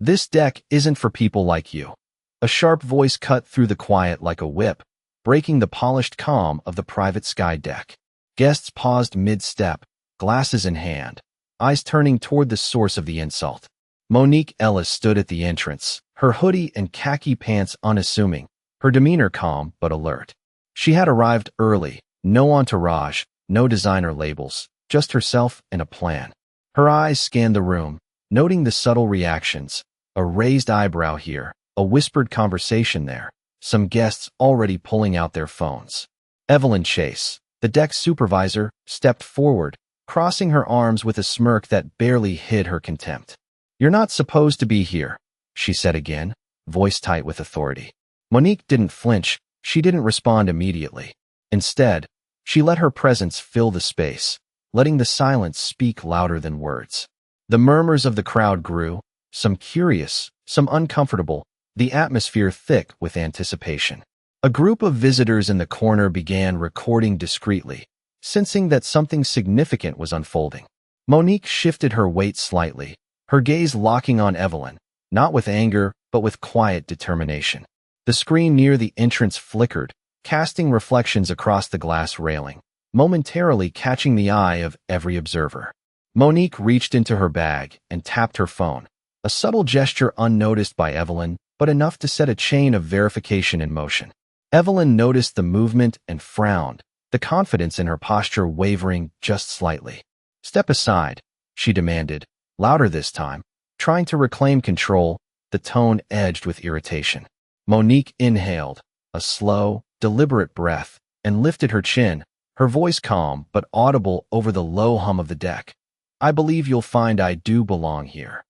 This deck isn't for people like you. A sharp voice cut through the quiet like a whip, breaking the polished calm of the private sky deck. Guests paused mid-step, glasses in hand, eyes turning toward the source of the insult. Monique Ellis stood at the entrance, her hoodie and khaki pants unassuming, her demeanor calm but alert. She had arrived early, no entourage, no designer labels, just herself and a plan. Her eyes scanned the room, noting the subtle reactions, a raised eyebrow here, a whispered conversation there, some guests already pulling out their phones. Evelyn Chase, the deck supervisor, stepped forward, crossing her arms with a smirk that barely hid her contempt. "You're not supposed to be here," she said again, voice tight with authority. Monique didn't flinch, she didn't respond immediately. Instead, she let her presence fill the space, letting the silence speak louder than words. The murmurs of the crowd grew, some curious, some uncomfortable, the atmosphere thick with anticipation. A group of visitors in the corner began recording discreetly, sensing that something significant was unfolding. Monique shifted her weight slightly, her gaze locking on Evelyn, not with anger, but with quiet determination. The screen near the entrance flickered, casting reflections across the glass railing, momentarily catching the eye of every observer. Monique reached into her bag and tapped her phone, a subtle gesture unnoticed by Evelyn, but enough to set a chain of verification in motion. Evelyn noticed the movement and frowned, the confidence in her posture wavering just slightly. "Step aside," she demanded, louder this time, trying to reclaim control, the tone edged with irritation. Monique inhaled, a slow, deliberate breath, and lifted her chin, her voice calm but audible over the low hum of the deck. "I believe you'll find I do belong here."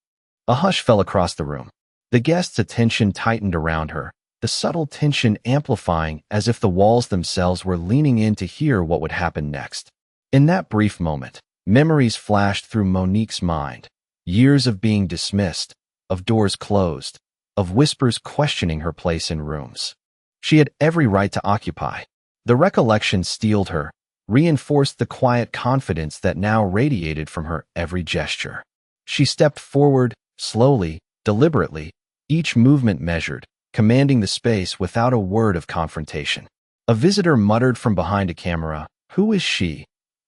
A hush fell across the room. The guests' attention tightened around her, the subtle tension amplifying as if the walls themselves were leaning in to hear what would happen next. In that brief moment, memories flashed through Monique's mind. Years of being dismissed, of doors closed, of whispers questioning her place in rooms. She had every right to occupy. The recollection steeled her, reinforced the quiet confidence that now radiated from her every gesture. She stepped forward, slowly, deliberately, each movement measured, commanding the space without a word of confrontation. A visitor muttered from behind a camera, "Who is she?"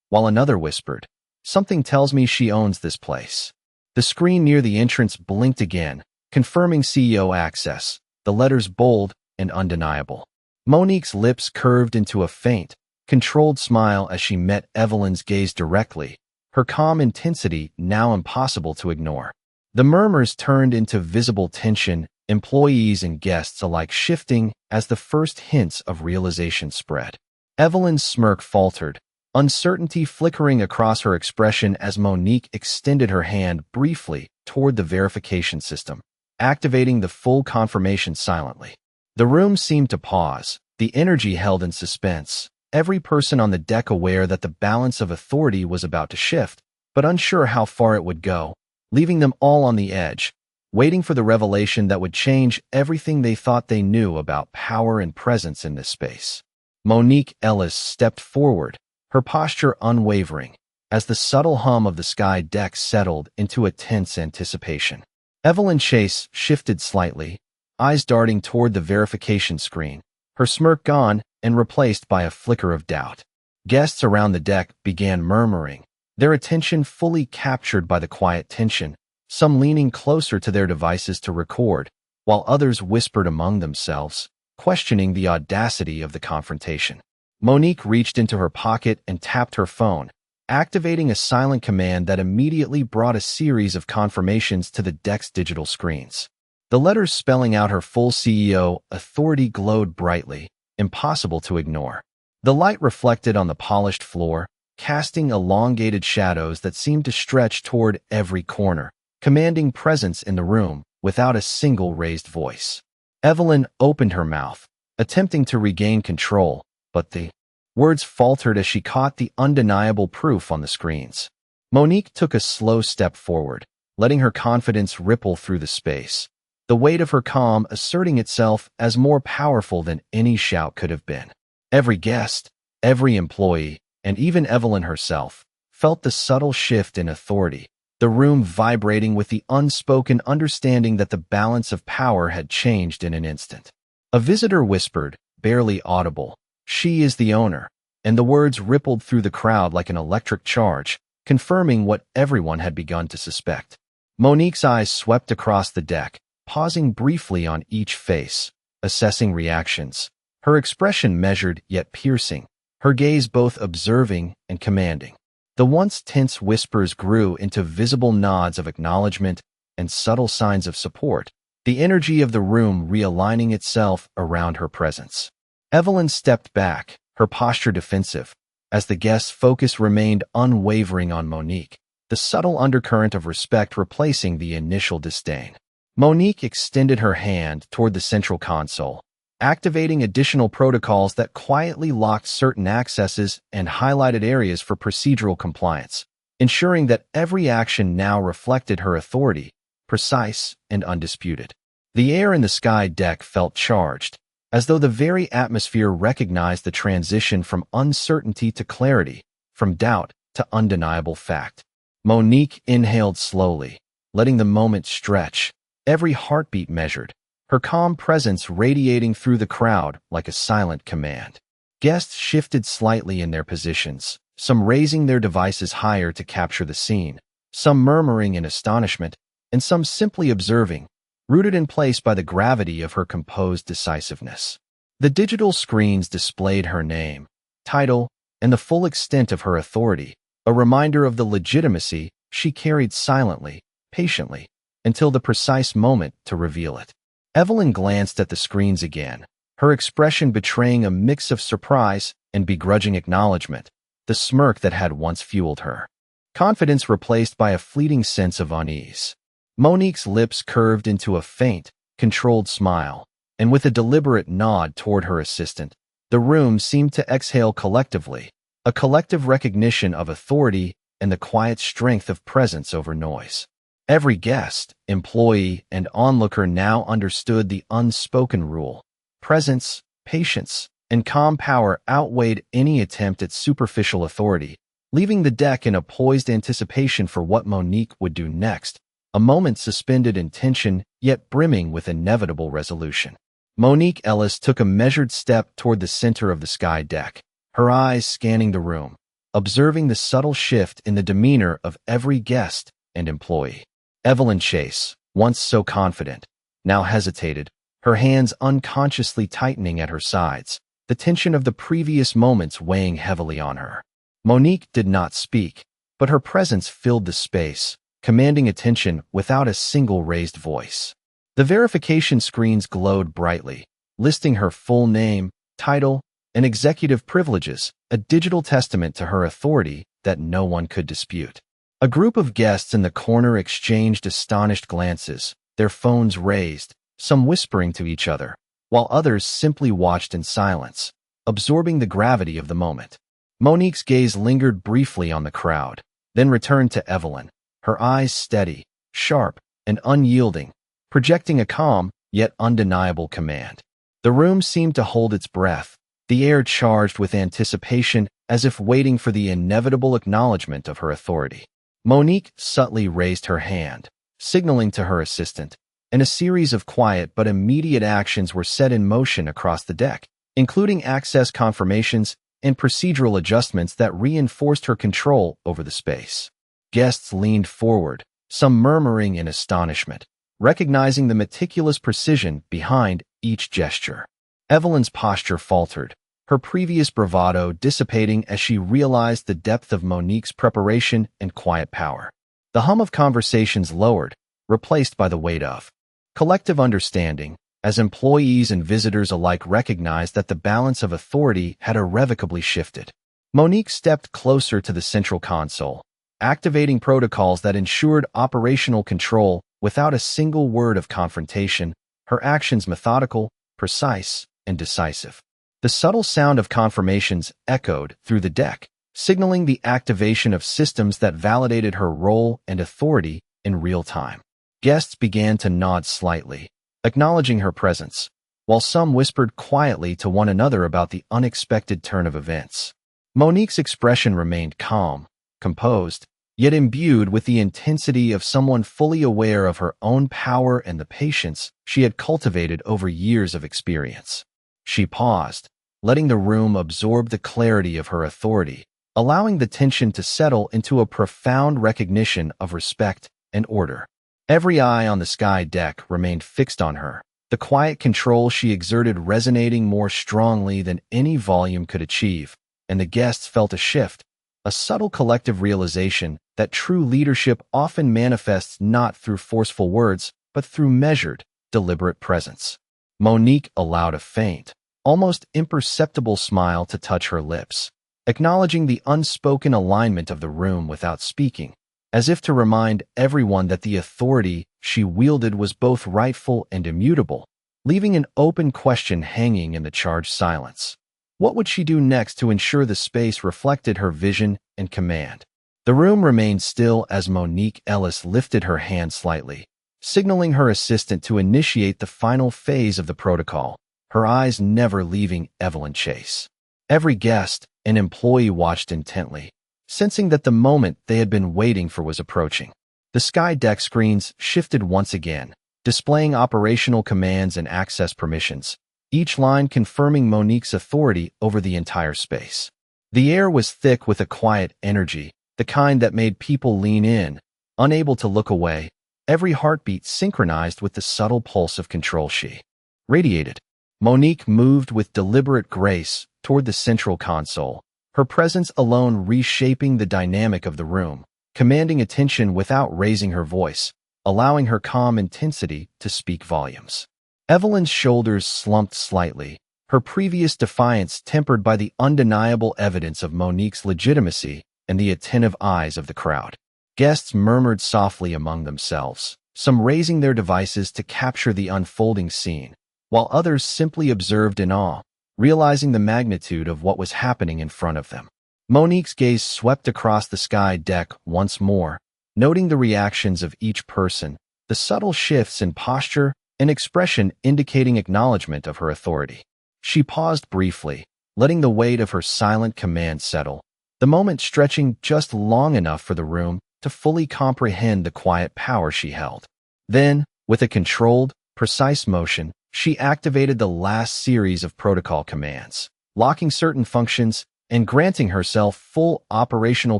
while another whispered, "Something tells me she owns this place." The screen near the entrance blinked again, confirming CEO access, the letters bold and undeniable. Monique's lips curved into a faint, controlled smile as she met Evelyn's gaze directly, her calm intensity now impossible to ignore. The murmurs turned into visible tension, employees and guests alike shifting as the first hints of realization spread. Evelyn's smirk faltered, uncertainty flickering across her expression as Monique extended her hand briefly toward the verification system, activating the full confirmation silently. The room seemed to pause, the energy held in suspense, every person on the deck aware that the balance of authority was about to shift, but unsure how far it would go, leaving them all on the edge, waiting for the revelation that would change everything they thought they knew about power and presence in this space. Monique Ellis stepped forward, her posture unwavering, as the subtle hum of the sky deck settled into a tense anticipation. Evelyn Chase shifted slightly, eyes darting toward the verification screen, her smirk gone and replaced by a flicker of doubt. Guests around the deck began murmuring, their attention fully captured by the quiet tension, some leaning closer to their devices to record, while others whispered among themselves, questioning the audacity of the confrontation. Monique reached into her pocket and tapped her phone, activating a silent command that immediately brought a series of confirmations to the deck's digital screens. The letters spelling out her full CEO authority glowed brightly, impossible to ignore. The light reflected on the polished floor, casting elongated shadows that seemed to stretch toward every corner, commanding presence in the room without a single raised voice. Evelyn opened her mouth, attempting to regain control, but the words faltered as she caught the undeniable proof on the screens. Monique took a slow step forward, letting her confidence ripple through the space, the weight of her calm asserting itself as more powerful than any shout could have been. Every guest, every employee, and even Evelyn herself felt the subtle shift in authority, the room vibrating with the unspoken understanding that the balance of power had changed in an instant. A visitor whispered, barely audible, "She is the owner," and the words rippled through the crowd like an electric charge, confirming what everyone had begun to suspect. Monique's eyes swept across the deck, pausing briefly on each face, assessing reactions. Her expression measured yet piercing, her gaze both observing and commanding. The once tense whispers grew into visible nods of acknowledgement and subtle signs of support, the energy of the room realigning itself around her presence. Evelyn stepped back, her posture defensive, as the guest's focus remained unwavering on Monique, the subtle undercurrent of respect replacing the initial disdain. Monique extended her hand toward the central console, activating additional protocols that quietly locked certain accesses and highlighted areas for procedural compliance, ensuring that every action now reflected her authority, precise and undisputed. The air in the sky deck felt charged, as though the very atmosphere recognized the transition from uncertainty to clarity, from doubt to undeniable fact. Monique inhaled slowly, letting the moment stretch, every heartbeat measured, her calm presence radiating through the crowd like a silent command. Guests shifted slightly in their positions, some raising their devices higher to capture the scene, some murmuring in astonishment, and some simply observing, rooted in place by the gravity of her composed decisiveness. The digital screens displayed her name, title, and the full extent of her authority, a reminder of the legitimacy she carried silently, patiently, until the precise moment to reveal it. Evelyn glanced at the screens again, her expression betraying a mix of surprise and begrudging acknowledgement, the smirk that had once fueled her. Confidence replaced by a fleeting sense of unease. Monique's lips curved into a faint, controlled smile, and with a deliberate nod toward her assistant, the room seemed to exhale collectively, a collective recognition of authority and the quiet strength of presence over noise. Every guest, employee, and onlooker now understood the unspoken rule. Presence, patience, and calm power outweighed any attempt at superficial authority, leaving the deck in a poised anticipation for what Monique would do next, a moment suspended in tension yet brimming with inevitable resolution. Monique Ellis took a measured step toward the center of the sky deck, her eyes scanning the room, observing the subtle shift in the demeanor of every guest and employee. Evelyn Chase, once so confident, now hesitated, her hands unconsciously tightening at her sides, the tension of the previous moments weighing heavily on her. Monique did not speak, but her presence filled the space, commanding attention without a single raised voice. The verification screens glowed brightly, listing her full name, title, and executive privileges, a digital testament to her authority that no one could dispute. A group of guests in the corner exchanged astonished glances, their phones raised, some whispering to each other, while others simply watched in silence, absorbing the gravity of the moment. Monique's gaze lingered briefly on the crowd, then returned to Evelyn, her eyes steady, sharp, and unyielding, projecting a calm, yet undeniable command. The room seemed to hold its breath, the air charged with anticipation as if waiting for the inevitable acknowledgement of her authority. Monique subtly raised her hand, signaling to her assistant, and a series of quiet but immediate actions were set in motion across the deck, including access confirmations and procedural adjustments that reinforced her control over the space. Guests leaned forward, some murmuring in astonishment, recognizing the meticulous precision behind each gesture. Evelyn's posture faltered, her previous bravado dissipating as she realized the depth of Monique's preparation and quiet power. The hum of conversations lowered, replaced by the weight of collective understanding, as employees and visitors alike recognized that the balance of authority had irrevocably shifted. Monique stepped closer to the central console, activating protocols that ensured operational control without a single word of confrontation, her actions methodical, precise, and decisive. The subtle sound of confirmations echoed through the deck, signaling the activation of systems that validated her role and authority in real time. Guests began to nod slightly, acknowledging her presence, while some whispered quietly to one another about the unexpected turn of events. Monique's expression remained calm, composed, yet imbued with the intensity of someone fully aware of her own power and the patience she had cultivated over years of experience. She paused, letting the room absorb the clarity of her authority, allowing the tension to settle into a profound recognition of respect and order. Every eye on the sky deck remained fixed on her, the quiet control she exerted resonating more strongly than any volume could achieve, and the guests felt a shift, a subtle collective realization that true leadership often manifests not through forceful words, but through measured, deliberate presence. Monique allowed a faint, almost imperceptible smile to touch her lips, acknowledging the unspoken alignment of the room without speaking, as if to remind everyone that the authority she wielded was both rightful and immutable, leaving an open question hanging in the charged silence. What would she do next to ensure the space reflected her vision and command? The room remained still as Monique Ellis lifted her hand slightly, signaling her assistant to initiate the final phase of the protocol, her eyes never leaving Evelyn Chase. Every guest and employee watched intently, sensing that the moment they had been waiting for was approaching. The sky deck screens shifted once again, displaying operational commands and access permissions, each line confirming Monique's authority over the entire space. The air was thick with a quiet energy, the kind that made people lean in, unable to look away, every heartbeat synchronized with the subtle pulse of control she radiated. Monique moved with deliberate grace toward the central console, her presence alone reshaping the dynamic of the room, commanding attention without raising her voice, allowing her calm intensity to speak volumes. Evelyn's shoulders slumped slightly, her previous defiance tempered by the undeniable evidence of Monique's legitimacy and the attentive eyes of the crowd. Guests murmured softly among themselves, some raising their devices to capture the unfolding scene, while others simply observed in awe, realizing the magnitude of what was happening in front of them. Monique's gaze swept across the sky deck once more, noting the reactions of each person, the subtle shifts in posture and expression indicating acknowledgement of her authority. She paused briefly, letting the weight of her silent command settle, the moment stretching just long enough for the room to fully comprehend the quiet power she held. Then, with a controlled, precise motion, she activated the last series of protocol commands, locking certain functions and granting herself full operational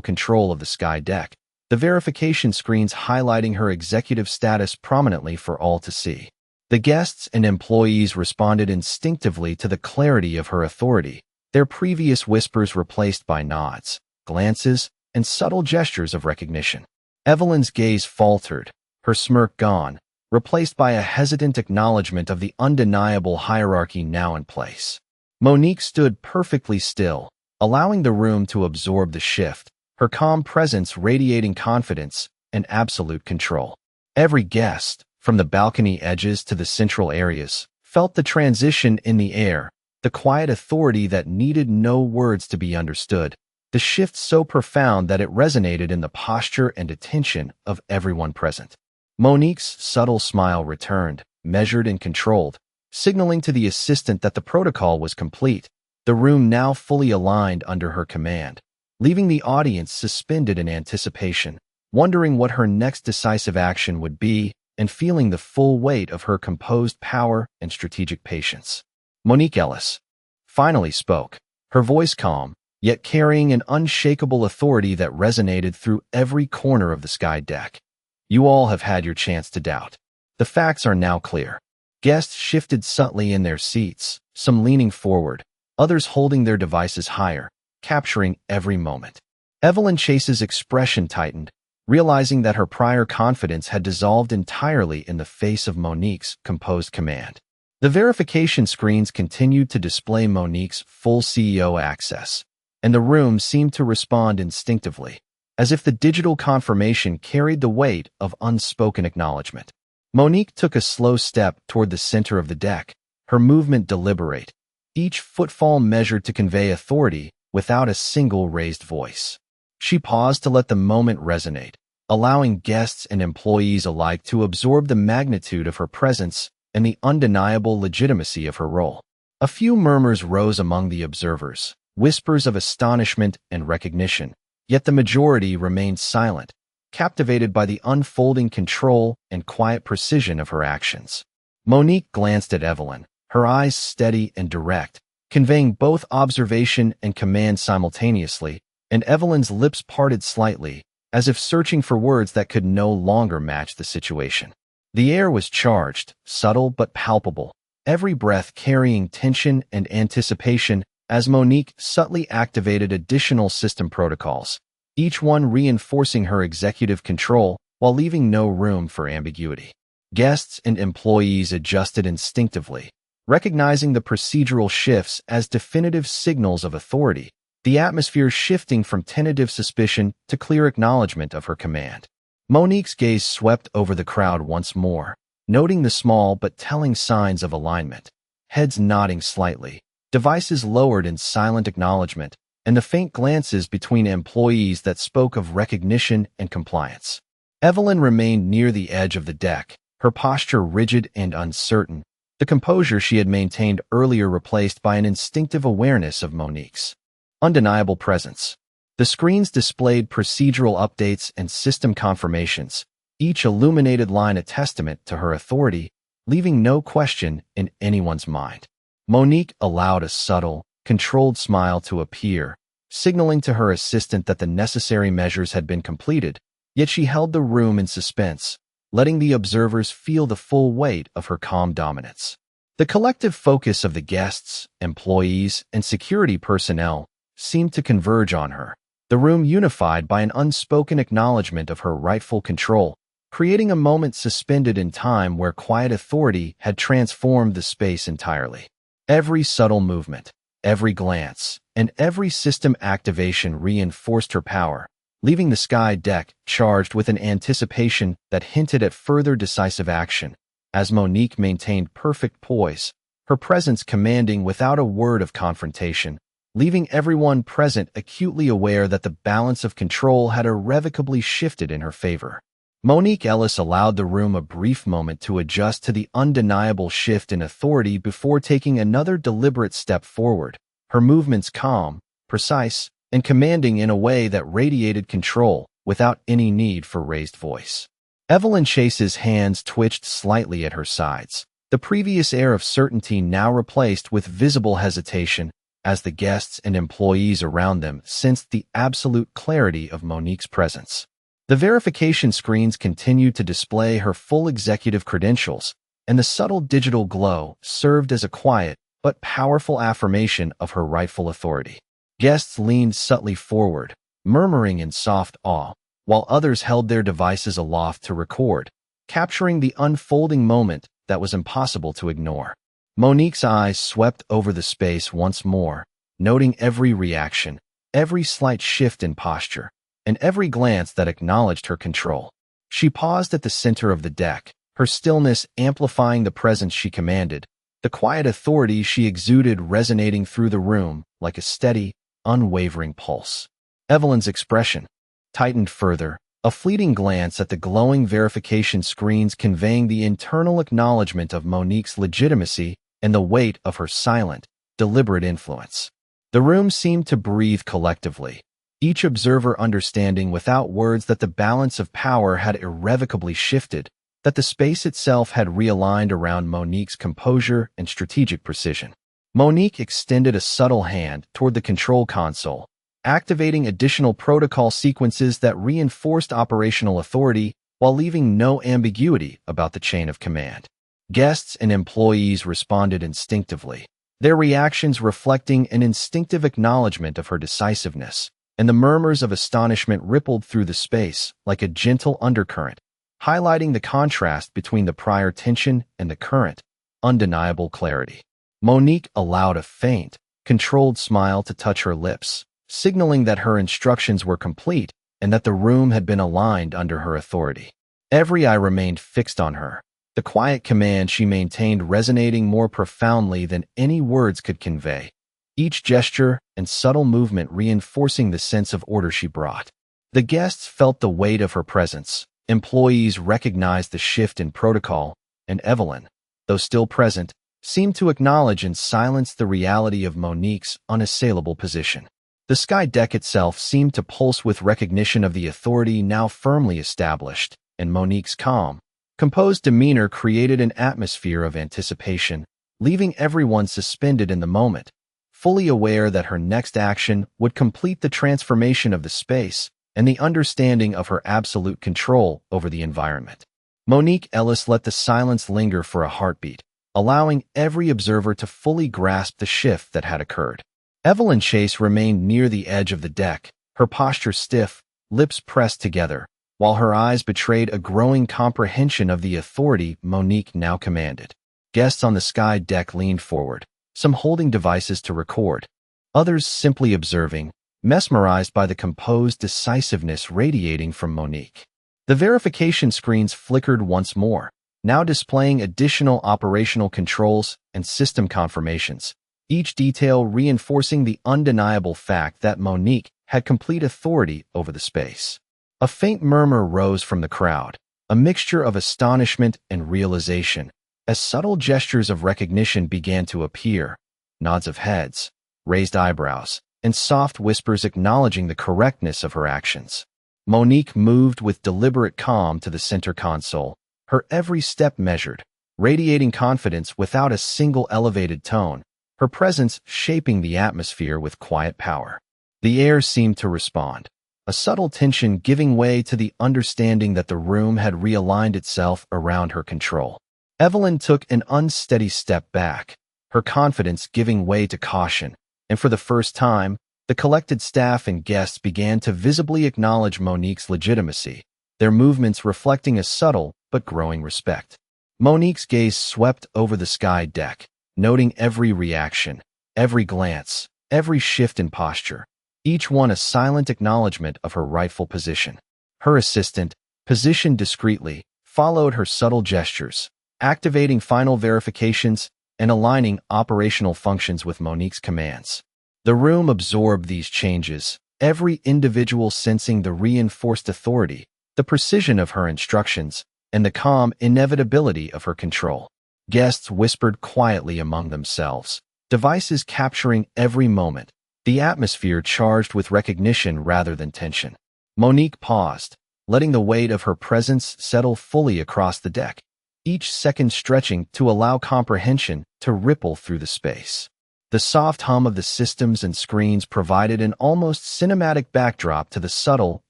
control of the sky deck, the verification screens highlighting her executive status prominently for all to see. The guests and employees responded instinctively to the clarity of her authority, their previous whispers replaced by nods, glances, and subtle gestures of recognition. Evelyn's gaze faltered, her smirk gone, replaced by a hesitant acknowledgement of the undeniable hierarchy now in place. Monique stood perfectly still, allowing the room to absorb the shift, her calm presence radiating confidence and absolute control. Every guest, from the balcony edges to the central areas, felt the transition in the air, the quiet authority that needed no words to be understood, the shift so profound that it resonated in the posture and attention of everyone present. Monique's subtle smile returned, measured and controlled, signaling to the assistant that the protocol was complete, the room now fully aligned under her command, leaving the audience suspended in anticipation, wondering what her next decisive action would be and feeling the full weight of her composed power and strategic patience. Monique Ellis finally spoke, her voice calm, yet carrying an unshakable authority that resonated through every corner of the sky deck. You all have had your chance to doubt. The facts are now clear. Guests shifted subtly in their seats, some leaning forward, others holding their devices higher, capturing every moment. Evelyn Chase's expression tightened, realizing that her prior confidence had dissolved entirely in the face of Monique's composed command. The verification screens continued to display Monique's full CEO access, and the room seemed to respond instinctively, as if the digital confirmation carried the weight of unspoken acknowledgement. Monique took a slow step toward the center of the deck, her movement deliberate, each footfall measured to convey authority without a single raised voice. She paused to let the moment resonate, allowing guests and employees alike to absorb the magnitude of her presence and the undeniable legitimacy of her role. A few murmurs rose among the observers, whispers of astonishment and recognition, Yet the majority remained silent, captivated by the unfolding control and quiet precision of her actions. Monique glanced at Evelyn, her eyes steady and direct, conveying both observation and command simultaneously, and Evelyn's lips parted slightly, as if searching for words that could no longer match the situation. The air was charged, subtle but palpable, every breath carrying tension and anticipation as Monique subtly activated additional system protocols, each one reinforcing her executive control while leaving no room for ambiguity. Guests and employees adjusted instinctively, recognizing the procedural shifts as definitive signals of authority, the atmosphere shifting from tentative suspicion to clear acknowledgement of her command. Monique's gaze swept over the crowd once more, noting the small but telling signs of alignment, heads nodding slightly, devices lowered in silent acknowledgement, and the faint glances between employees that spoke of recognition and compliance. Evelyn remained near the edge of the deck, her posture rigid and uncertain, the composure she had maintained earlier replaced by an instinctive awareness of Monique's undeniable presence. The screens displayed procedural updates and system confirmations, each illuminated line a testament to her authority, leaving no question in anyone's mind. Monique allowed a subtle, controlled smile to appear, signaling to her assistant that the necessary measures had been completed, yet she held the room in suspense, letting the observers feel the full weight of her calm dominance. The collective focus of the guests, employees, and security personnel seemed to converge on her, the room unified by an unspoken acknowledgement of her rightful control, creating a moment suspended in time where quiet authority had transformed the space entirely. Every subtle movement, every glance, and every system activation reinforced her power, leaving the sky deck charged with an anticipation that hinted at further decisive action. As Monique maintained perfect poise, her presence commanding without a word of confrontation, leaving everyone present acutely aware that the balance of control had irrevocably shifted in her favor. Monique Ellis allowed the room a brief moment to adjust to the undeniable shift in authority before taking another deliberate step forward, her movements calm, precise, and commanding in a way that radiated control without any need for raised voice. Evelyn Chase's hands twitched slightly at her sides, the previous air of certainty now replaced with visible hesitation as the guests and employees around them sensed the absolute clarity of Monique's presence. The verification screens continued to display her full executive credentials, and the subtle digital glow served as a quiet but powerful affirmation of her rightful authority. Guests leaned subtly forward, murmuring in soft awe, while others held their devices aloft to record, capturing the unfolding moment that was impossible to ignore. Monique's eyes swept over the space once more, noting every reaction, every slight shift in posture, and every glance that acknowledged her control. She paused at the center of the deck, her stillness amplifying the presence she commanded, the quiet authority she exuded resonating through the room like a steady, unwavering pulse. Evelyn's expression tightened further, a fleeting glance at the glowing verification screens conveying the internal acknowledgement of Monique's legitimacy and the weight of her silent, deliberate influence. The room seemed to breathe collectively, each observer understanding without words that the balance of power had irrevocably shifted, that the space itself had realigned around Monique's composure and strategic precision. Monique extended a subtle hand toward the control console, activating additional protocol sequences that reinforced operational authority while leaving no ambiguity about the chain of command. Guests and employees responded instinctively, their reactions reflecting an instinctive acknowledgement of her decisiveness, and the murmurs of astonishment rippled through the space like a gentle undercurrent, highlighting the contrast between the prior tension and the current, undeniable clarity. Monique allowed a faint, controlled smile to touch her lips, signaling that her instructions were complete and that the room had been aligned under her authority. Every eye remained fixed on her, the quiet command she maintained resonating more profoundly than any words could convey, each gesture and subtle movement reinforcing the sense of order she brought. The guests felt the weight of her presence, employees recognized the shift in protocol, and Evelyn, though still present, seemed to acknowledge in silence the reality of Monique's unassailable position. The sky deck itself seemed to pulse with recognition of the authority now firmly established, and Monique's calm, composed demeanor created an atmosphere of anticipation, leaving everyone suspended in the moment, fully aware that her next action would complete the transformation of the space and the understanding of her absolute control over the environment. Monique Ellis let the silence linger for a heartbeat, allowing every observer to fully grasp the shift that had occurred. Evelyn Chase remained near the edge of the deck, her posture stiff, lips pressed together, while her eyes betrayed a growing comprehension of the authority Monique now commanded. Guests on the sky deck leaned forward, some holding devices to record, others simply observing, mesmerized by the composed decisiveness radiating from Monique. The verification screens flickered once more, now displaying additional operational controls and system confirmations, each detail reinforcing the undeniable fact that Monique had complete authority over the space. A faint murmur rose from the crowd, a mixture of astonishment and realization, as subtle gestures of recognition began to appear, nods of heads, raised eyebrows, and soft whispers acknowledging the correctness of her actions. Monique moved with deliberate calm to the center console, her every step measured, radiating confidence without a single elevated tone, her presence shaping the atmosphere with quiet power. The air seemed to respond, a subtle tension giving way to the understanding that the room had realigned itself around her control. Evelyn took an unsteady step back, her confidence giving way to caution, and for the first time, the collected staff and guests began to visibly acknowledge Monique's legitimacy, their movements reflecting a subtle but growing respect. Monique's gaze swept over the sky deck, noting every reaction, every glance, every shift in posture, each one a silent acknowledgement of her rightful position. Her assistant, positioned discreetly, followed her subtle gestures, activating final verifications and aligning operational functions with Monique's commands. The room absorbed these changes, every individual sensing the reinforced authority, the precision of her instructions, and the calm inevitability of her control. Guests whispered quietly among themselves, devices capturing every moment, the atmosphere charged with recognition rather than tension. Monique paused, letting the weight of her presence settle fully across the deck, each second stretching to allow comprehension to ripple through the space. The soft hum of the systems and screens provided an almost cinematic backdrop to the subtle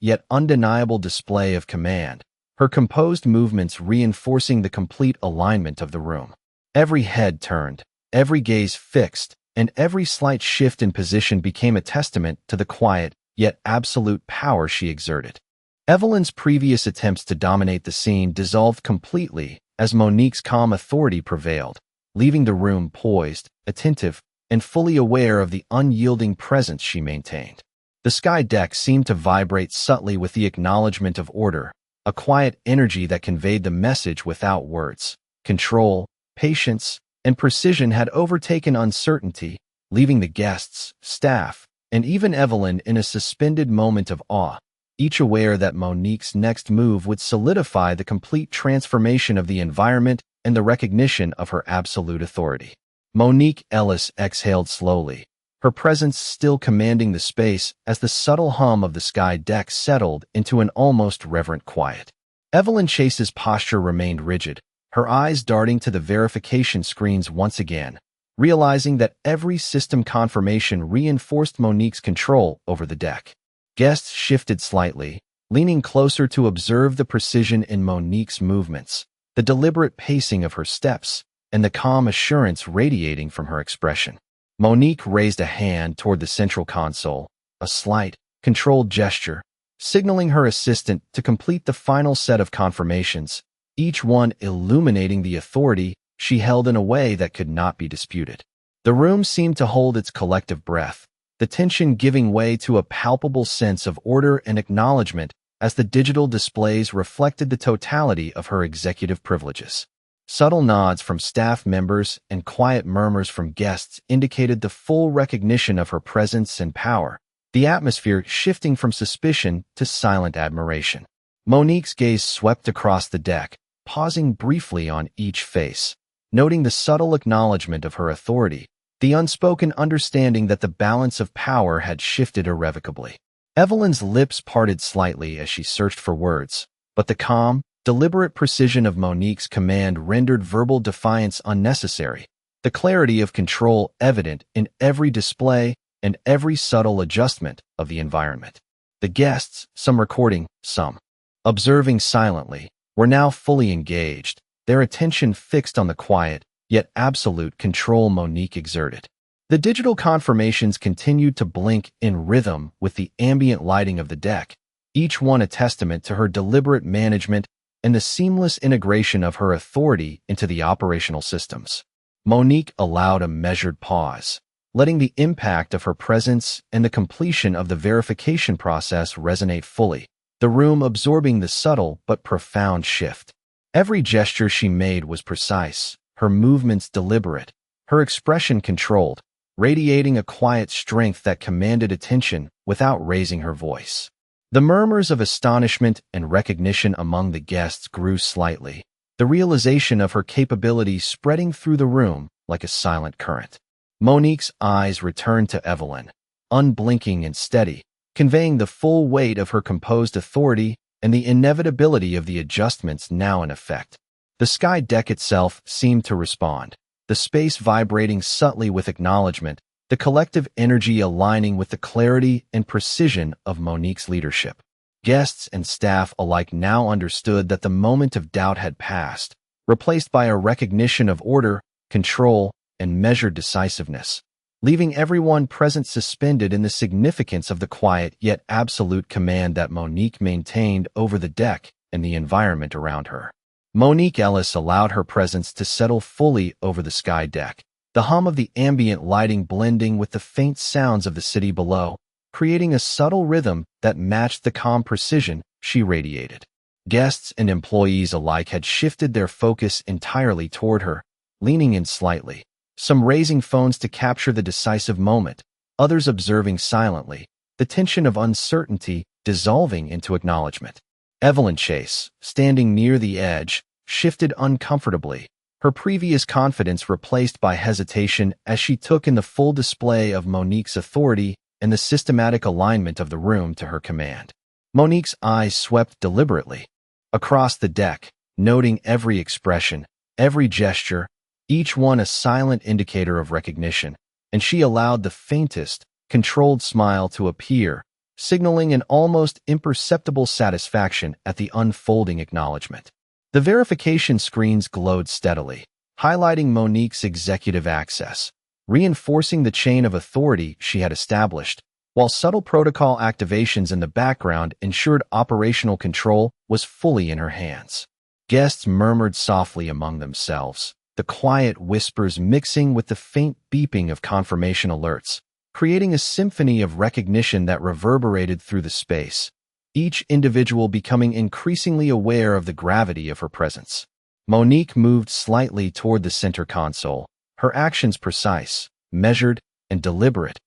yet undeniable display of command, her composed movements reinforcing the complete alignment of the room. Every head turned, every gaze fixed, and every slight shift in position became a testament to the quiet yet absolute power she exerted. Evelyn's previous attempts to dominate the scene dissolved completely as Monique's calm authority prevailed, leaving the room poised, attentive, and fully aware of the unyielding presence she maintained. The sky deck seemed to vibrate subtly with the acknowledgement of order, a quiet energy that conveyed the message without words. Control, patience, and precision had overtaken uncertainty, leaving the guests, staff, and even Evelyn in a suspended moment of awe, each aware that Monique's next move would solidify the complete transformation of the environment and the recognition of her absolute authority. Monique Ellis exhaled slowly, her presence still commanding the space as the subtle hum of the sky deck settled into an almost reverent quiet. Evelyn Chase's posture remained rigid, her eyes darting to the verification screens once again, realizing that every system confirmation reinforced Monique's control over the deck. Guests shifted slightly, leaning closer to observe the precision in Monique's movements, the deliberate pacing of her steps, and the calm assurance radiating from her expression. Monique raised a hand toward the central console, a slight, controlled gesture, signaling her assistant to complete the final set of confirmations, each one illuminating the authority she held in a way that could not be disputed. The room seemed to hold its collective breath, the tension giving way to a palpable sense of order and acknowledgement as the digital displays reflected the totality of her executive privileges. Subtle nods from staff members and quiet murmurs from guests indicated the full recognition of her presence and power, the atmosphere shifting from suspicion to silent admiration. Monique's gaze swept across the deck, pausing briefly on each face, noting the subtle acknowledgement of her authority, the unspoken understanding that the balance of power had shifted irrevocably. Evelyn's lips parted slightly as she searched for words, but the calm, deliberate precision of Monique's command rendered verbal defiance unnecessary, the clarity of control evident in every display and every subtle adjustment of the environment. The guests, some recording, some observing silently, were now fully engaged, their attention fixed on the quiet, yet absolute control Monique exerted. The digital confirmations continued to blink in rhythm with the ambient lighting of the deck, each one a testament to her deliberate management and the seamless integration of her authority into the operational systems. Monique allowed a measured pause, letting the impact of her presence and the completion of the verification process resonate fully, the room absorbing the subtle but profound shift. Every gesture she made was precise, her movements deliberate, her expression controlled, radiating a quiet strength that commanded attention without raising her voice. The murmurs of astonishment and recognition among the guests grew slightly, the realization of her capabilities spreading through the room like a silent current. Monique's eyes returned to Evelyn, unblinking and steady, conveying the full weight of her composed authority and the inevitability of the adjustments now in effect. The sky deck itself seemed to respond, the space vibrating subtly with acknowledgement, the collective energy aligning with the clarity and precision of Monique's leadership. Guests and staff alike now understood that the moment of doubt had passed, replaced by a recognition of order, control, and measured decisiveness, leaving everyone present suspended in the significance of the quiet yet absolute command that Monique maintained over the deck and the environment around her. Monique Ellis allowed her presence to settle fully over the sky deck, the hum of the ambient lighting blending with the faint sounds of the city below, creating a subtle rhythm that matched the calm precision she radiated. Guests and employees alike had shifted their focus entirely toward her, leaning in slightly, some raising phones to capture the decisive moment, others observing silently, the tension of uncertainty dissolving into acknowledgement. Evelyn Chase, standing near the edge, shifted uncomfortably, her previous confidence replaced by hesitation as she took in the full display of Monique's authority and the systematic alignment of the room to her command. Monique's eyes swept deliberately across the deck, noting every expression, every gesture, each one a silent indicator of recognition, and she allowed the faintest, controlled smile to appear, signaling an almost imperceptible satisfaction at the unfolding acknowledgement. The verification screens glowed steadily, highlighting Monique's executive access, reinforcing the chain of authority she had established, while subtle protocol activations in the background ensured operational control was fully in her hands. Guests murmured softly among themselves, the quiet whispers mixing with the faint beeping of confirmation alerts, creating a symphony of recognition that reverberated through the space, each individual becoming increasingly aware of the gravity of her presence. Monique moved slightly toward the center console, her actions precise, measured, and deliberate,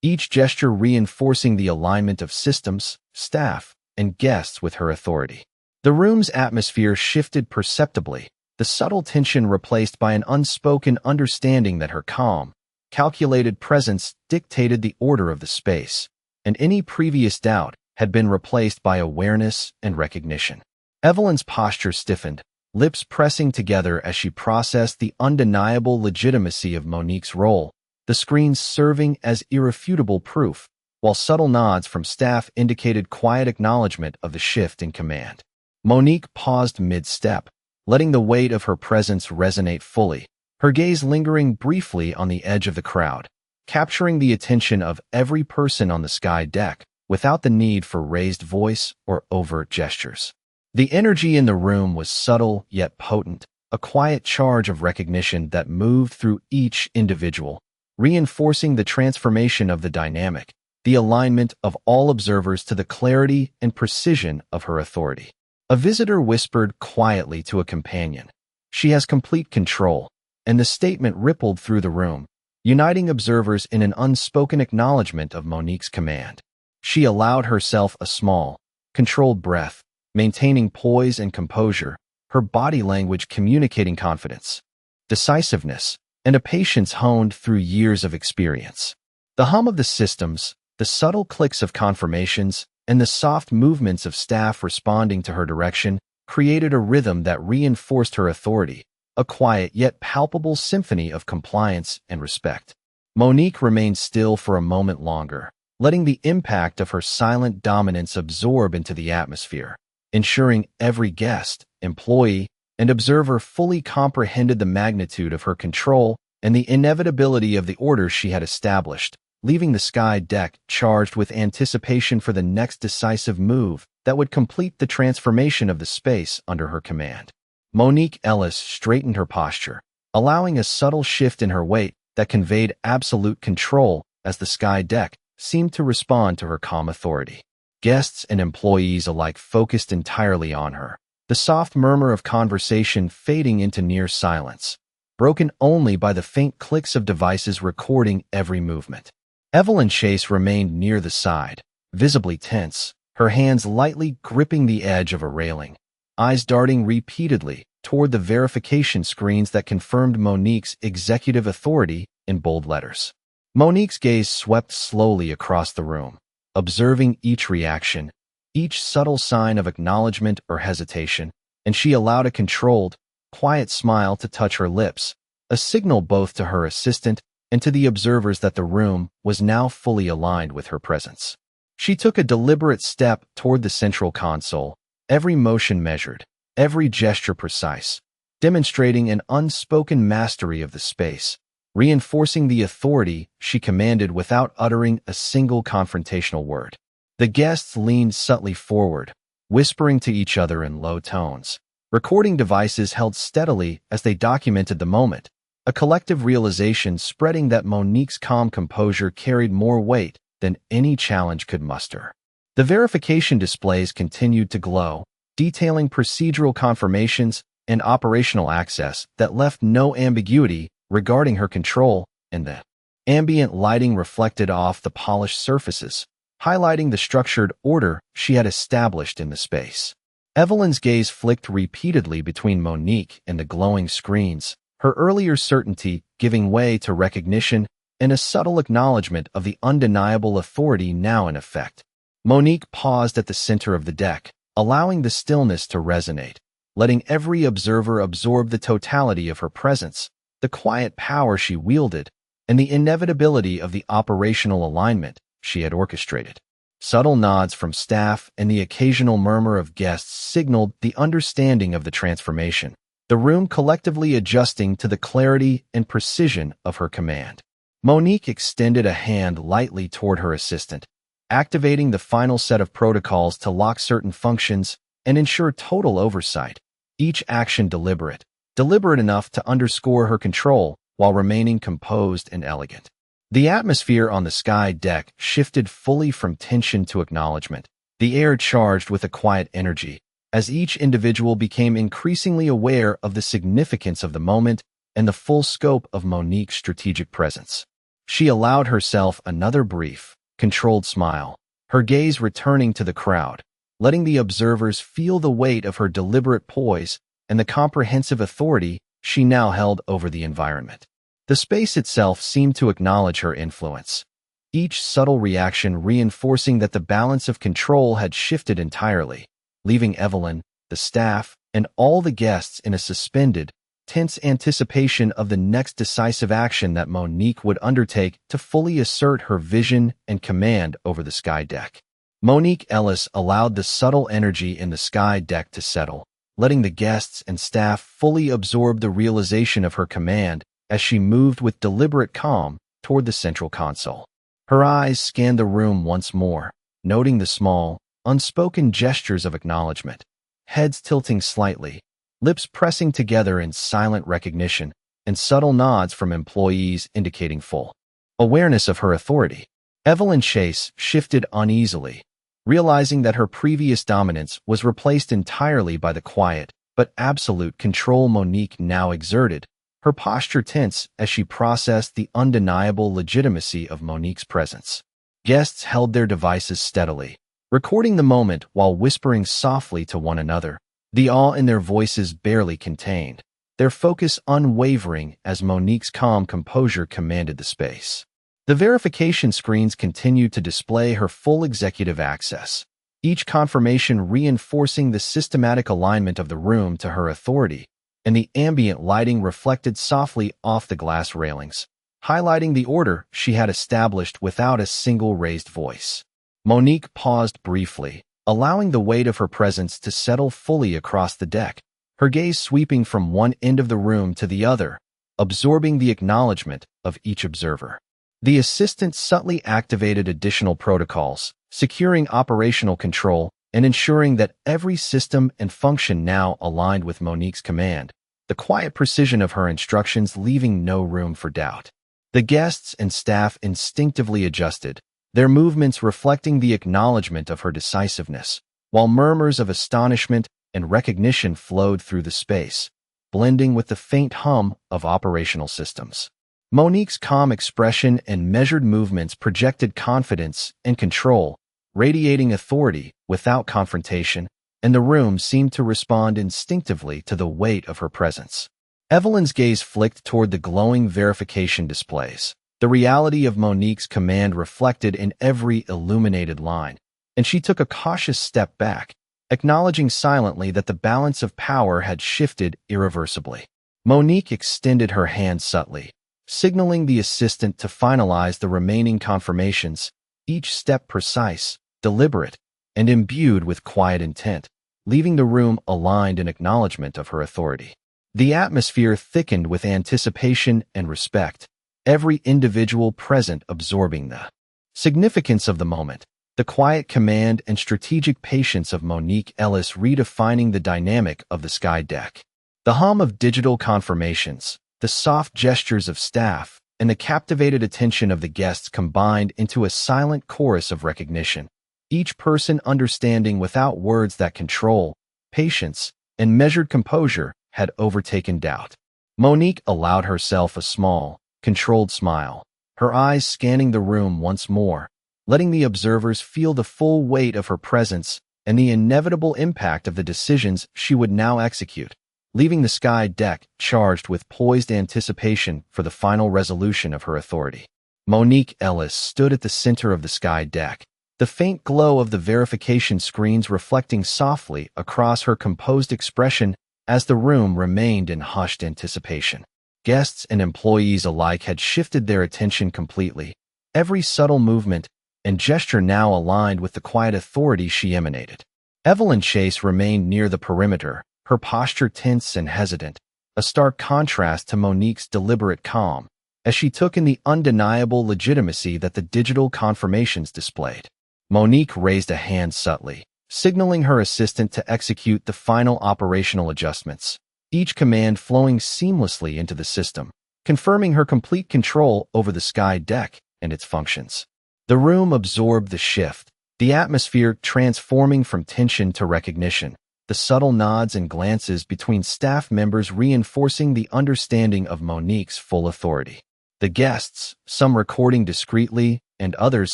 each gesture reinforcing the alignment of systems, staff, and guests with her authority. The room's atmosphere shifted perceptibly, the subtle tension replaced by an unspoken understanding that her calm, calculated presence dictated the order of the space, and any previous doubt had been replaced by awareness and recognition. Evelyn's posture stiffened, lips pressing together as she processed the undeniable legitimacy of Monique's role, the screens serving as irrefutable proof, while subtle nods from staff indicated quiet acknowledgement of the shift in command. Monique paused mid-step, letting the weight of her presence resonate fully, her gaze lingering briefly on the edge of the crowd, capturing the attention of every person on the sky deck without the need for raised voice or overt gestures. The energy in the room was subtle yet potent, a quiet charge of recognition that moved through each individual, reinforcing the transformation of the dynamic, the alignment of all observers to the clarity and precision of her authority. A visitor whispered quietly to a companion, "She has complete control," and the statement rippled through the room, uniting observers in an unspoken acknowledgement of Monique's command. She allowed herself a small, controlled breath, maintaining poise and composure, her body language communicating confidence, decisiveness, and a patience honed through years of experience. The hum of the systems, the subtle clicks of confirmations, and the soft movements of staff responding to her direction created a rhythm that reinforced her authority, a quiet yet palpable symphony of compliance and respect. Monique remained still for a moment longer, letting the impact of her silent dominance absorb into the atmosphere, ensuring every guest, employee, and observer fully comprehended the magnitude of her control and the inevitability of the order she had established, leaving the sky deck charged with anticipation for the next decisive move that would complete the transformation of the space under her command. Monique Ellis straightened her posture, allowing a subtle shift in her weight that conveyed absolute control as the sky deck seemed to respond to her calm authority. Guests and employees alike focused entirely on her, the soft murmur of conversation fading into near silence, broken only by the faint clicks of devices recording every movement. Evelyn Chase remained near the side, visibly tense, her hands lightly gripping the edge of a railing, eyes darting repeatedly toward the verification screens that confirmed Monique's executive authority in bold letters. Monique's gaze swept slowly across the room, observing each reaction, each subtle sign of acknowledgement or hesitation, and she allowed a controlled, quiet smile to touch her lips, a signal both to her assistant and to the observers that the room was now fully aligned with her presence. She took a deliberate step toward the central console, every motion measured, every gesture precise, demonstrating an unspoken mastery of the space, reinforcing the authority she commanded without uttering a single confrontational word. The guests leaned subtly forward, whispering to each other in low tones. Recording devices held steadily as they documented the moment, a collective realization spreading that Monique's calm composure carried more weight than any challenge could muster. The verification displays continued to glow, detailing procedural confirmations and operational access that left no ambiguity regarding her control, and the ambient lighting reflected off the polished surfaces, highlighting the structured order she had established in the space. Evelyn's gaze flicked repeatedly between Monique and the glowing screens, her earlier certainty giving way to recognition and a subtle acknowledgement of the undeniable authority now in effect. Monique paused at the center of the deck, allowing the stillness to resonate, letting every observer absorb the totality of her presence, the quiet power she wielded, and the inevitability of the operational alignment she had orchestrated. Subtle nods from staff and the occasional murmur of guests signaled the understanding of the transformation, the room collectively adjusting to the clarity and precision of her command. Monique extended a hand lightly toward her assistant, activating the final set of protocols to lock certain functions and ensure total oversight, each action deliberate enough to underscore her control while remaining composed and elegant. The atmosphere on the sky deck shifted fully from tension to acknowledgement, the air charged with a quiet energy, as each individual became increasingly aware of the significance of the moment and the full scope of Monique's strategic presence. She allowed herself another brief, controlled smile, her gaze returning to the crowd, letting the observers feel the weight of her deliberate poise and the comprehensive authority she now held over the environment. The space itself seemed to acknowledge her influence, each subtle reaction reinforcing that the balance of control had shifted entirely, leaving Evelyn, the staff, and all the guests in a suspended, tense anticipation of the next decisive action that Monique would undertake to fully assert her vision and command over the sky deck. Monique Ellis allowed the subtle energy in the sky deck to settle, letting the guests and staff fully absorb the realization of her command as she moved with deliberate calm toward the central console. Her eyes scanned the room once more, noting the small, unspoken gestures of acknowledgement, heads tilting slightly, lips pressing together in silent recognition, and subtle nods from employees indicating full awareness of her authority. Evelyn Chase shifted uneasily, realizing that her previous dominance was replaced entirely by the quiet but absolute control Monique now exerted, her posture tense as she processed the undeniable legitimacy of Monique's presence. Guests held their devices steadily, recording the moment while whispering softly to one another, the awe in their voices barely contained. their focus unwavering as Monique's calm composure commanded the space. The verification screens continued to display her full executive access, each confirmation reinforcing the systematic alignment of the room to her authority, and the ambient lighting reflected softly off the glass railings, highlighting the order she had established without a single raised voice. Monique paused briefly, allowing the weight of her presence to settle fully across the deck, her gaze sweeping from one end of the room to the other, absorbing the acknowledgement of each observer. The assistant subtly activated additional protocols, securing operational control and ensuring that every system and function now aligned with Monique's command, the quiet precision of her instructions leaving no room for doubt. The guests and staff instinctively adjusted, their movements reflecting the acknowledgement of her decisiveness, while murmurs of astonishment and recognition flowed through the space, blending with the faint hum of operational systems. Monique's calm expression and measured movements projected confidence and control, radiating authority without confrontation, and the room seemed to respond instinctively to the weight of her presence. Evelyn's gaze flicked toward the glowing verification displays, the reality of Monique's command reflected in every illuminated line, and she took a cautious step back, acknowledging silently that the balance of power had shifted irreversibly. Monique extended her hand subtly, signaling the assistant to finalize the remaining confirmations, each step precise, deliberate, and imbued with quiet intent, leaving the room aligned in acknowledgement of her authority. The atmosphere thickened with anticipation and respect, every individual present absorbing the significance of the moment, the quiet command and strategic patience of Monique Ellis redefining the dynamic of the sky deck. The hum of digital confirmations, the soft gestures of staff, and the captivated attention of the guests combined into a silent chorus of recognition, each person understanding without words that control, patience, and measured composure had overtaken doubt. Monique allowed herself a small, controlled smile, her eyes scanning the room once more, letting the observers feel the full weight of her presence and the inevitable impact of the decisions she would now execute, leaving the sky deck charged with poised anticipation for the final resolution of her authority. Monique Ellis stood at the center of the sky deck, the faint glow of the verification screens reflecting softly across her composed expression as the room remained in hushed anticipation. Guests and employees alike had shifted their attention completely, every subtle movement and gesture now aligned with the quiet authority she emanated. Evelyn Chase remained near the perimeter, her posture tense and hesitant, a stark contrast to Monique's deliberate calm, as she took in the undeniable legitimacy that the digital confirmations displayed. Monique raised a hand subtly, signaling her assistant to execute the final operational adjustments, each command flowing seamlessly into the system, confirming her complete control over the sky deck and its functions. The room absorbed the shift, the atmosphere transforming from tension to recognition, the subtle nods and glances between staff members reinforcing the understanding of Monique's full authority. The guests, some recording discreetly and others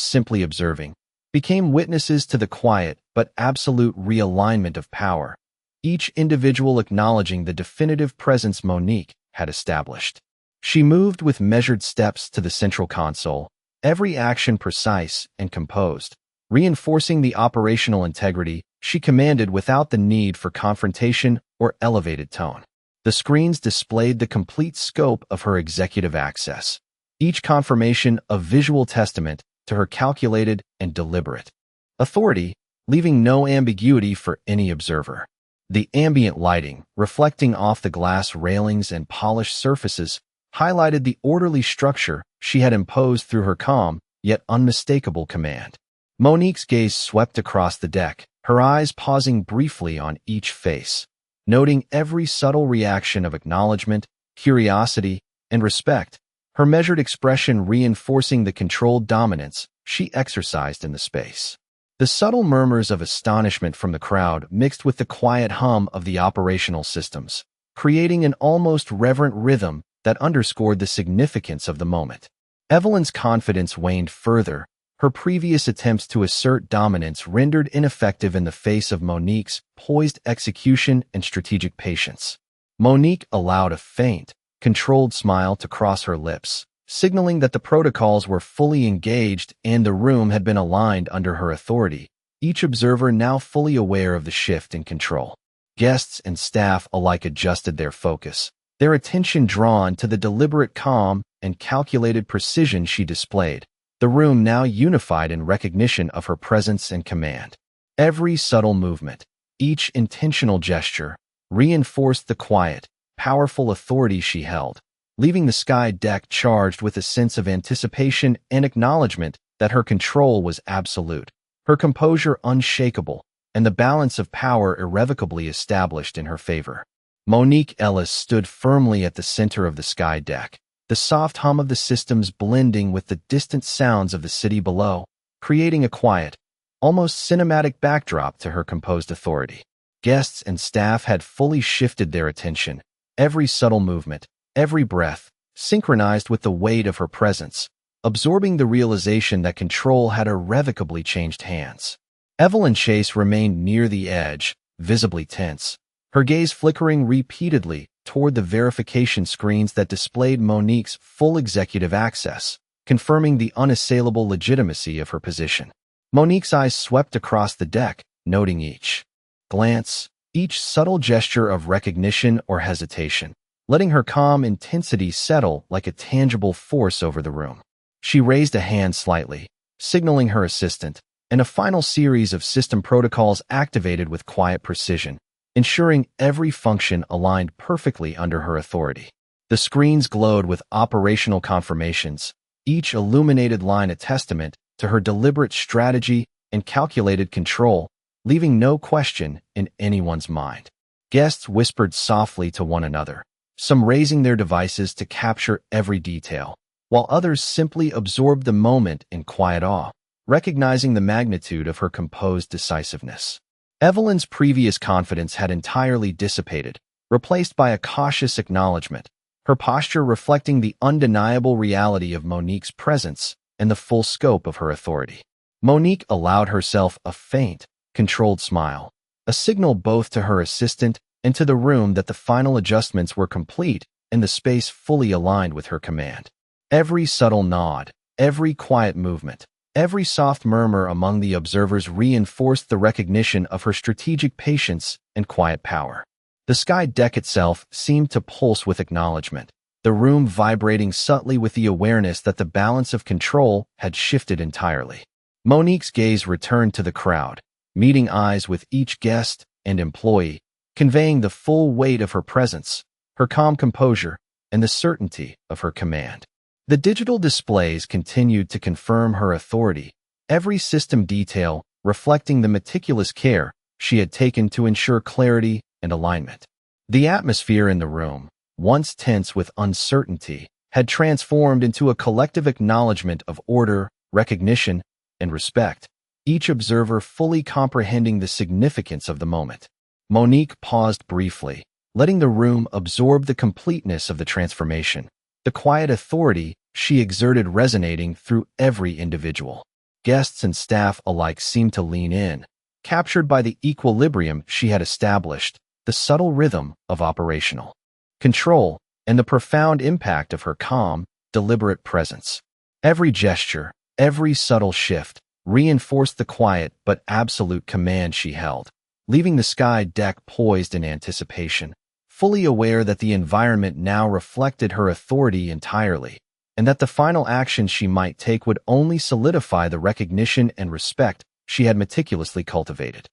simply observing, became witnesses to the quiet but absolute realignment of power, each individual acknowledging the definitive presence Monique had established. She moved with measured steps to the central console, every action precise and composed, reinforcing the operational integrity she commanded without the need for confrontation or elevated tone. The screens displayed the complete scope of her executive access, each confirmation a visual testament to her calculated and deliberate authority, leaving no ambiguity for any observer. The ambient lighting, reflecting off the glass railings and polished surfaces, highlighted the orderly structure she had imposed through her calm yet unmistakable command. Monique's gaze swept across the deck, her eyes pausing briefly on each face, noting every subtle reaction of acknowledgement, curiosity, and respect, her measured expression reinforcing the controlled dominance she exercised in the space. The subtle murmurs of astonishment from the crowd mixed with the quiet hum of the operational systems, creating an almost reverent rhythm that underscored the significance of the moment. Evelyn's confidence waned further, her previous attempts to assert dominance rendered ineffective in the face of Monique's poised execution and strategic patience. Monique allowed a faint, controlled smile to cross her lips, signaling that the protocols were fully engaged and the room had been aligned under her authority, each observer now fully aware of the shift in control. Guests and staff alike adjusted their focus, their attention drawn to the deliberate calm and calculated precision she displayed, the room now unified in recognition of her presence and command. Every subtle movement, each intentional gesture, reinforced the quiet, powerful authority she held, leaving the sky deck charged with a sense of anticipation and acknowledgement that her control was absolute, her composure unshakable, and the balance of power irrevocably established in her favor. Monique Ellis stood firmly at the center of the sky deck, the soft hum of the systems blending with the distant sounds of the city below, creating a quiet, almost cinematic backdrop to her composed authority. Guests and staff had fully shifted their attention, every subtle movement, every breath, synchronized with the weight of her presence, absorbing the realization that control had irrevocably changed hands. Evelyn Chase remained near the edge, visibly tense, her gaze flickering repeatedly toward the verification screens that displayed Monique's full executive access, confirming the unassailable legitimacy of her position. Monique's eyes swept across the deck, noting each glance, each subtle gesture of recognition or hesitation, letting her calm intensity settle like a tangible force over the room. She raised a hand slightly, signaling her assistant, and a final series of system protocols activated with quiet precision, ensuring every function aligned perfectly under her authority. The screens glowed with operational confirmations, each illuminated line a testament to her deliberate strategy and calculated control, leaving no question in anyone's mind. Guests whispered softly to one another, some raising their devices to capture every detail, while others simply absorbed the moment in quiet awe, recognizing the magnitude of her composed decisiveness. Evelyn's previous confidence had entirely dissipated, replaced by a cautious acknowledgement, her posture reflecting the undeniable reality of Monique's presence and the full scope of her authority. Monique allowed herself a faint, controlled smile, a signal both to her assistant and to the room that the final adjustments were complete and the space fully aligned with her command. Every subtle nod, every quiet movement, every soft murmur among the observers reinforced the recognition of her strategic patience and quiet power. The sky deck itself seemed to pulse with acknowledgement, the room vibrating subtly with the awareness that the balance of control had shifted entirely. Monique's gaze returned to the crowd, meeting eyes with each guest and employee, conveying the full weight of her presence, her calm composure, and the certainty of her command. The digital displays continued to confirm her authority, every system detail reflecting the meticulous care she had taken to ensure clarity and alignment. The atmosphere in the room, once tense with uncertainty, had transformed into a collective acknowledgement of order, recognition, and respect, each observer fully comprehending the significance of the moment. Monique paused briefly, letting the room absorb the completeness of the transformation, the quiet authority she exerted resonating through every individual. Guests and staff alike seemed to lean in, captured by the equilibrium she had established, the subtle rhythm of operational control, and the profound impact of her calm, deliberate presence. Every gesture, every subtle shift, reinforced the quiet but absolute command she held, leaving the sky deck poised in anticipation, fully aware that the environment now reflected her authority entirely, and that the final action she might take would only solidify the recognition and respect she had meticulously cultivated.